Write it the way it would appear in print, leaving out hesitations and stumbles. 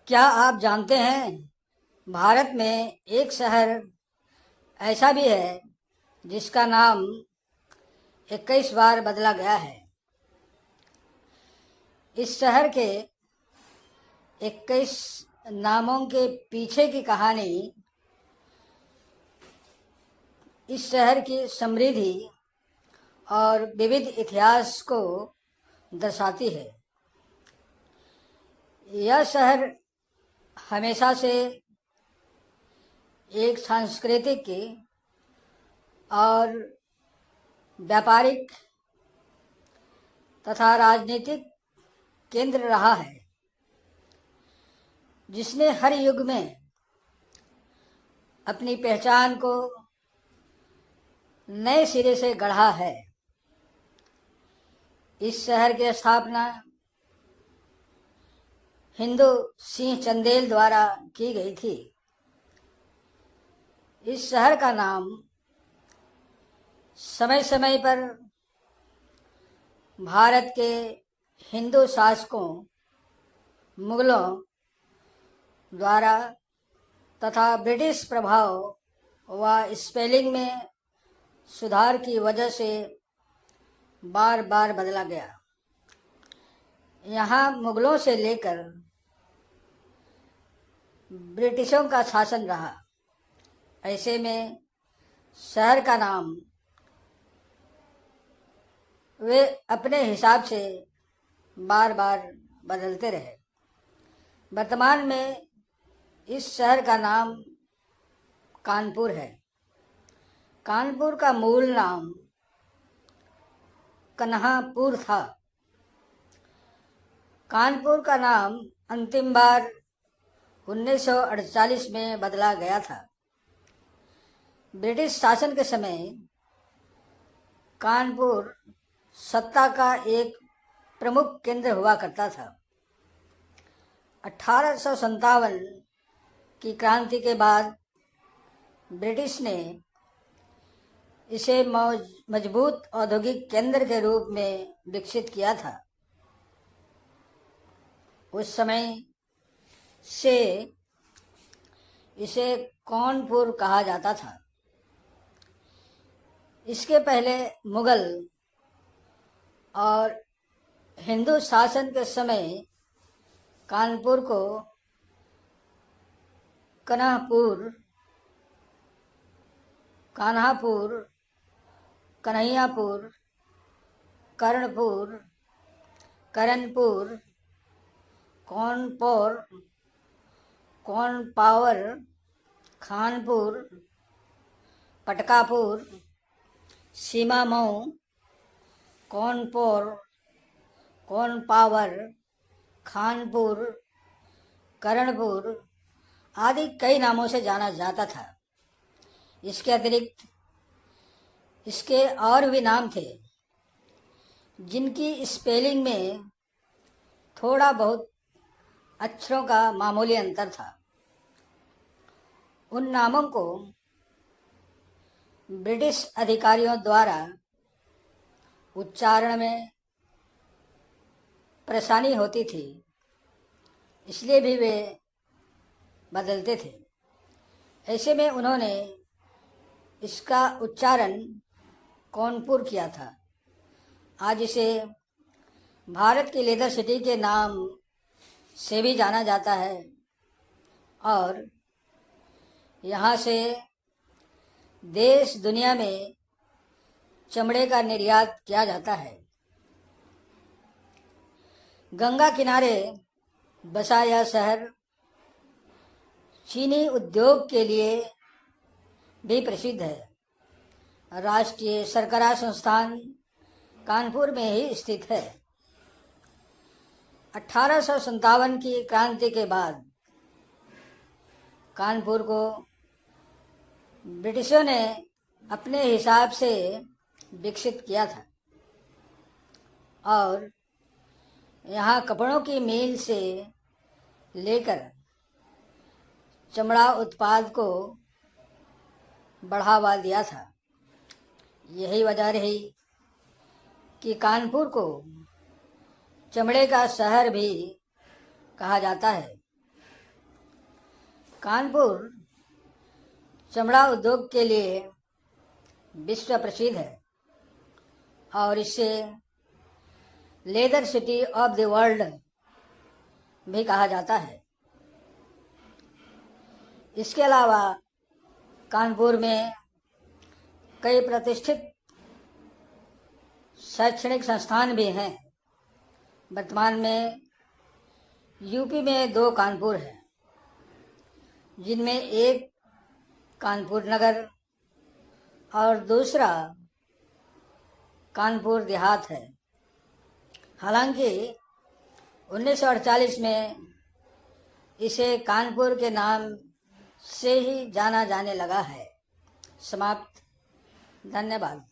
क्या आप जानते हैं भारत में एक शहर ऐसा भी है जिसका नाम 21 बार बदला गया है। इस शहर के 21 नामों के पीछे की कहानी इस शहर की समृद्धि और विविध इतिहास को दर्शाती है। यह शहर हमेशा से एक सांस्कृतिक और व्यापारिक तथा राजनीतिक केंद्र रहा है, जिसने हर युग में अपनी पहचान को नए सिरे से गढ़ा है। इस शहर की स्थापना हिंदू सिंह चंदेल द्वारा की गई थी। इस शहर का नाम समय समय पर भारत के हिंदू शासकों, मुगलों द्वारा तथा ब्रिटिश प्रभाव व स्पेलिंग में सुधार की वजह से बार बार बदला गया। यहाँ मुगलों से लेकर ब्रिटिशों का शासन रहा। ऐसे में शहर का नाम वे अपने हिसाब से बार बार बदलते रहे। वर्तमान में इस शहर का नाम कानपुर है। कानपुर का मूल नाम कन्हापुर था। कानपुर का नाम अंतिम बार 1948 में बदला गया था। ब्रिटिश शासन के समय कानपुर सत्ता का एक प्रमुख केंद्र हुआ करता था। 1857 की क्रांति के बाद ब्रिटिश ने इसे मजबूत औद्योगिक केंद्र के रूप में विकसित किया था। उस समय से इसे कानपुर कहा जाता था। इसके पहले मुगल और हिंदू शासन के समय कानपुर को कान्हापुर, कन्हैयापुर, कर्णपुर, करणपुर, कौनपुर, कौनपावर, खानपुर, पटकापुर, सीमामऊ, कौनपुर, कौनपावर, खानपुर, करणपुर आदि कई नामों से जाना जाता था। इसके अतिरिक्त इसके और भी नाम थे जिनकी स्पेलिंग में थोड़ा बहुत अक्षरों का मामूली अंतर था। उन नामों को ब्रिटिश अधिकारियों द्वारा उच्चारण में परेशानी होती थी, इसलिए भी वे बदलते थे। ऐसे में उन्होंने इसका उच्चारण कानपुर किया था। आज इसे भारत की लेदर सिटी के नाम से भी जाना जाता है और यहाँ से देश दुनिया में चमड़े का निर्यात किया जाता है। गंगा किनारे बसा यह शहर चीनी उद्योग के लिए भी प्रसिद्ध है। राष्ट्रीय शर्करा संस्थान कानपुर में ही स्थित है। 1857 की क्रांति के बाद कानपुर को ब्रिटिशों ने अपने हिसाब से विकसित किया था और यहाँ कपड़ों की मिल से लेकर चमड़ा उत्पाद को बढ़ावा दिया था। यही वजह रही कि कानपुर को चमड़े का शहर भी कहा जाता है। कानपुर चमड़ा उद्योग के लिए विश्व प्रसिद्ध है और इसे leather city of the world भी कहा जाता है। इसके अलावा कानपुर में कई प्रतिष्ठित शैक्षणिक संस्थान भी हैं। वर्तमान में यूपी में 2 कानपुर हैं, जिनमें एक कानपुर नगर और दूसरा कानपुर देहात है। हालांकि 1948 में इसे कानपुर के नाम से ही जाना जाने लगा है। समाप्त। धन्यवाद।